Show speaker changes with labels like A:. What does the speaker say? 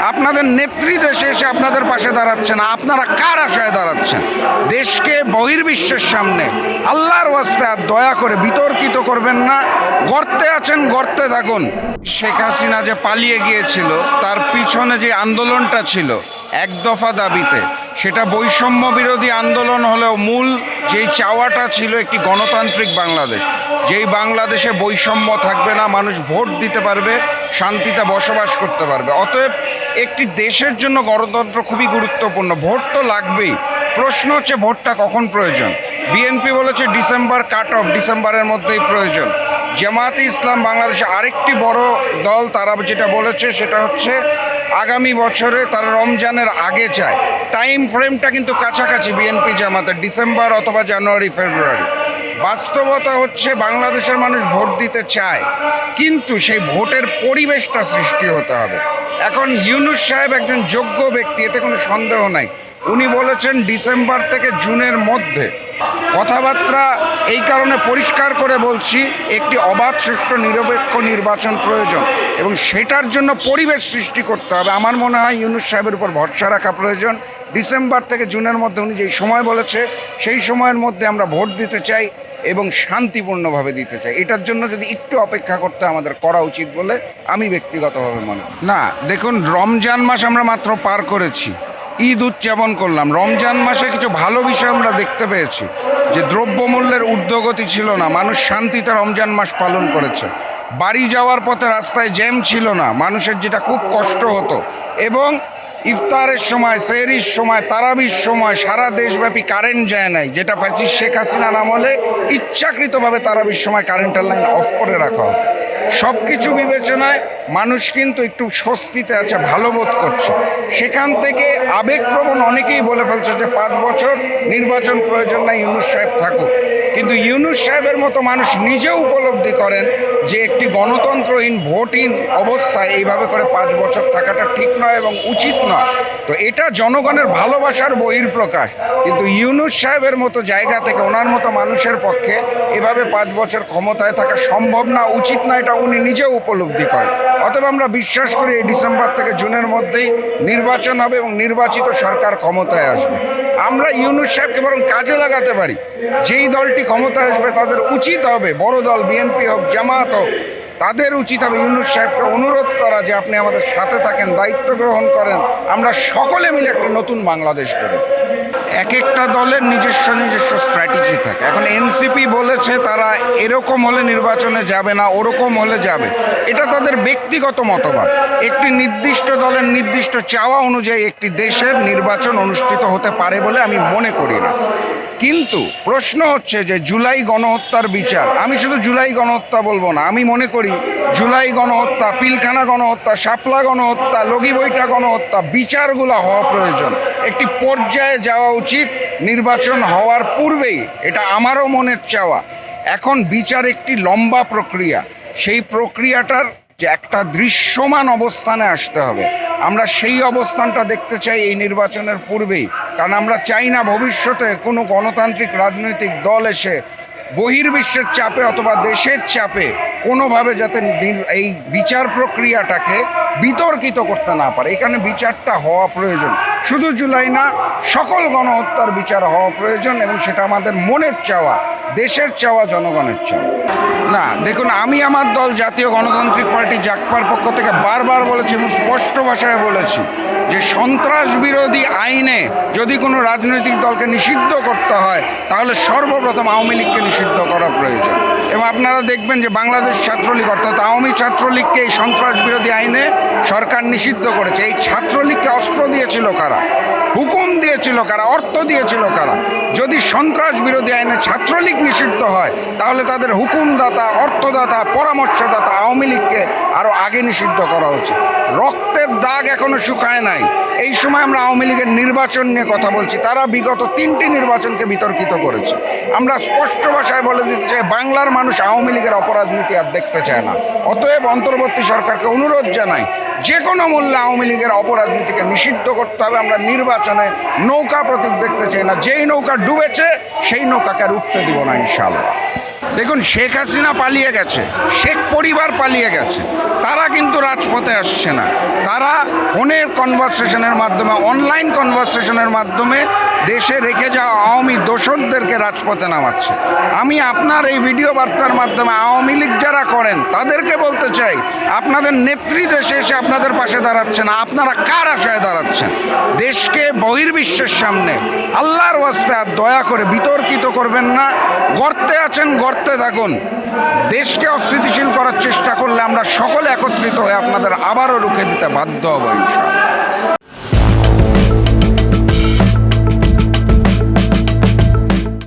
A: আপনাদের নেত্রী দেশে এসে আপনাদের পাশে দাঁড়াচ্ছে না। আপনারা কার আশায় দাঁড়াচ্ছেন? দেশকে বহির্বিশ্বের সামনে আল্লাহর ওয়াস্তে আর দয়া করে বিতর্কিত করবেন না। গর্তে আছেন, গর্তে থাকুন। শেখ হাসিনা যে পালিয়ে গিয়েছিল তার পিছনে যে আন্দোলনটা ছিল এক দফা দাবিতে, সেটা বৈষম্য বিরোধী আন্দোলন হলেও মূল যেই চাওয়াটা ছিল একটি গণতান্ত্রিক বাংলাদেশ, যেই বাংলাদেশে বৈষম্য থাকবে না, মানুষ ভোট দিতে পারবে, শান্তিতে বসবাস করতে পারবে। অতএব একটি দেশের জন্য গণতন্ত্র খুবই গুরুত্বপূর্ণ। ভোট তো লাগবেই। প্রশ্ন হচ্ছে ভোটটা কখন প্রয়োজন। বিএনপি বলেছে ডিসেম্বর কাট অফ, ডিসেম্বরের মধ্যেই প্রয়োজন। জামায়াতে ইসলাম বাংলাদেশে আরেকটি বড় দল, তারা যেটা বলেছে সেটা হচ্ছে আগামী বছরে তারা রমজানের আগে চায়। টাইম ফ্রেমটা কিন্তু কাছাকাছি বিএনপি জামাতের, ডিসেম্বর অথবা জানুয়ারি ফেব্রুয়ারি। বাস্তবতা হচ্ছে বাংলাদেশের মানুষ ভোট দিতে চায়, কিন্তু সেই ভোটের পরিবেশটা সৃষ্টি হতে হবে। এখন ইউনূস সাহেব একজন যোগ্য ব্যক্তি, এতে কোনো সন্দেহ নাই। উনি বলেছেন ডিসেম্বর থেকে জুনের মধ্যে। কথাবার্তা এই কারণে পরিষ্কার করে বলছি, একটি অবাধ সুষ্ঠু নিরপেক্ষ নির্বাচন প্রয়োজন এবং সেটার জন্য পরিবেশ সৃষ্টি করতে হবে। আমার মনে হয় ইউনূস সাহেবের উপর ভরসা রাখা প্রয়োজন। ডিসেম্বর থেকে জুনের মধ্যে উনি যেই সময় বলেছে সেই সময়ের মধ্যে আমরা ভোট দিতে চাই এবং শান্তিপূর্ণভাবে দিতে চাই। এটার জন্য যদি একটু অপেক্ষা করতে আমাদের করা উচিত বলে আমি ব্যক্তিগতভাবে মনে করি। না, দেখুন, রমজান মাস আমরা মাত্র পার করেছি, ঈদ উদযাপন করলাম। রমজান মাসে কিছু ভালো বিষয় আমরা দেখতে পেয়েছি, যে দ্রব্যমূল্যের ঊর্ধ্বগতি ছিল না, মানুষ শান্তিতে রমজান মাস পালন করেছে। বাড়ি যাওয়ার পথে রাস্তায় জ্যাম ছিল না, মানুষের যেটা খুব কষ্ট হতো। এবং ইফতারের সময়, সেহরির সময়, তারাবির সময় সারা দেশব্যাপী কারেন্ট যায় নাই, যেটা ফ্যাসিস্ট শেখ হাসিনার আমলে ইচ্ছাকৃতভাবে তারাবির সময় কারেন্টের লাইন অফ করে রাখা হতো। সব কিছু বিবেচনায় মানুষ কিন্তু একটু স্বস্তিতে আছে, ভালো বোধ করছে। সেখান থেকে আবেগপ্রবণ অনেকেই বলে ফেলছে যে 5 বছর নির্বাচন প্রয়োজন না, ইউনূস সাহেব থাকুক। কিন্তু ইউনূস সাহেবের মতো মানুষ নিজেও উপলব্ধি করেন যে একটি গণতন্ত্রহীন ভোটহীন অবস্থায় এইভাবে করে 5 বছর থাকাটা ঠিক নয় এবং উচিত নয়। তো এটা জনগণের ভালোবাসার বহিঃপ্রকাশ। কিন্তু ইউনূস সাহেবের মতো জায়গা থেকে, ওনার মতো মানুষের পক্ষে এভাবে 5 বছর ক্ষমতায় থাকা সম্ভব না, উচিত না, এটা উনি নিজেও উপলব্ধি করেন। অতএব আমরা বিশ্বাস করি এই ডিসেম্বর থেকে জুনের মধ্যেই নির্বাচন হবে এবং নির্বাচিত সরকার ক্ষমতায় আসবে। আমরা ইউনূস সাহেবকে বরং কাজে লাগাতে পারি। যেই দলটি ক্ষমতায় আসবে তাদের উচিত হবে, বড় দল বিএনপি হোক, জামায়াত হোক, তাদের উচিত হবে ইউনূস সাহেবকে অনুরোধ করা যে আপনি আমাদের সাথে থাকেন, দায়িত্ব গ্রহণ করেন, আমরা সকলে মিলে একটা নতুন বাংলাদেশ করি। এক একটা দলের নিজস্ব নিজস্ব স্ট্র্যাটেজি থাকে। এখন এনসিপি বলেছে তারা এরকম হলে নির্বাচনে যাবে না, ওরকম হলে যাবে। এটা তাদের ব্যক্তিগত মতবাদ। একটি নির্দিষ্ট দলের নির্দিষ্ট চাওয়া অনুযায়ী একটি দেশের নির্বাচন অনুষ্ঠিত হতে পারে বলে আমি মনে করি না। কিন্তু প্রশ্ন হচ্ছে যে জুলাই গণহত্যার বিচার, আমি শুধু জুলাই গণহত্যা বলবো না, আমি মনে করি জুলাই গণহত্যা, পিলখানা গণহত্যা, শাপলা গণহত্যা, লগিবইটা গণহত্যা, বিচারগুলো হওয়া প্রয়োজন। একটি পর্যায়ে যাওয়া উচিত নির্বাচন হওয়ার পূর্বেই, এটা আমারও মনের চাওয়া। এখন বিচার একটি লম্বা প্রক্রিয়া, সেই প্রক্রিয়াটার যে একটা দৃশ্যমান অবস্থানে আসতে হবে। আমরা সেই অবস্থানটা দেখতে চাই এই নির্বাচনের পূর্বেই, কারণ আমরা চাই না ভবিষ্যতে কোনো গণতান্ত্রিক রাজনৈতিক দল এসে বহির্বিশ্বের চাপে অথবা দেশের চাপে কোনোভাবে যাতে এই বিচার প্রক্রিয়াটাকে বিতর্কিত করতে না পারে। এখানে বিচারটা হওয়া প্রয়োজন, শুধু জুলাই না, সকল গণহত্যার বিচার হওয়া প্রয়োজন এবং সেটা আমাদের মনের চাওয়া, দেশের চাওয়া, জনগণের চাওয়া। না, দেখুন, আমি আমার দল জাতীয় গণতান্ত্রিক পার্টি জাগপার পক্ষ থেকে বারবার বলেছি এবং স্পষ্ট ভাষায় বলেছি যে সন্ত্রাস বিরোধী আইনে যদি কোনো রাজনৈতিক দলকে নিষিদ্ধ করতে হয় তাহলে সর্বপ্রথম আওয়ামী লীগকে নিষিদ্ধ করা প্রয়োজন। এবং আপনারা দেখবেন যে বাংলাদেশ ছাত্রলীগ অর্থাৎ আওয়ামী ছাত্রলীগকে এই সন্ত্রাস বিরোধী আইনে সরকার নিষিদ্ধ করেছে। এই ছাত্রলীগকে অস্ত্র দিয়েছিল কারা? হুকুম দিয়েছিল কারা? অর্থ দিয়েছিল কারা? যদি সন্ত্রাস বিরোধী আইনে ছাত্রলীগ নিষিদ্ধ হয় তাহলে তাদের হুকুমদাতা, অর্থদাতা, পরামর্শদাতা আওয়ামী লীগকে আরও আগে নিষিদ্ধ করা উচিত। রক্তের দাগ এখনও শুকায় নাই। এই সময় আমরা আওয়ামী লীগের নির্বাচন নিয়ে কথা বলছি, তারা বিগত 3টি নির্বাচনকে বিতর্কিত করেছে। আমরা স্পষ্ট ভাষায় বলে দিতে চাই, বাংলার মানুষ আওয়ামী লীগের অপরাজনীতি আর দেখতে চায় না। অতএব অন্তর্বর্তী সরকারকে অনুরোধ জানাই, যে কোনো মূল্যে আওয়ামী লীগের অপরাজনীতিকে নিষিদ্ধ করতে হবে। আমরা নির্বাচনে নৌকা প্রতীক দেখতে চাই না। যেই নৌকা ডুবেছে সেই নৌকাকে আর উঠতে দিব না, ইনশাআল্লাহ। দেখুন, শেখ হাসিনা পালিয়ে গেছে, শেখ পরিবার পালিয়ে গেছে, তারা কিন্তু রাজপথে আসছে না। তারা ফোনের কনভারসেশনের মাধ্যমে, অনলাইন কনভারসেশনের মাধ্যমে দেশে রেখে যাওয়া আওয়ামী দোসরদেরকে রাজপথে নামাচ্ছে। আমি আপনার এই ভিডিও বার্তার মাধ্যমে আওয়ামী লীগ যারা করেন তাদেরকে বলতে চাই, আপনাদের নেত্রী দেশে এসে আপনাদের পাশে দাঁড়াচ্ছে না, আপনারা কার আশায় দাঁড়াচ্ছেন? দেশকে বহির্বিশ্বের সামনে আল্লাহর ওয়াস্তে আর দয়া করে বিতর্কিত করবেন না। গর্তে আছেন, গর্তে থাকুন। দেশকে অস্থিতিশীল করার চেষ্টা করলে আমরা সকলে একত্রিত হয়ে আপনাদের আবারও রুখে দিতে বাধ্য হব ইনশাআল্লাহ।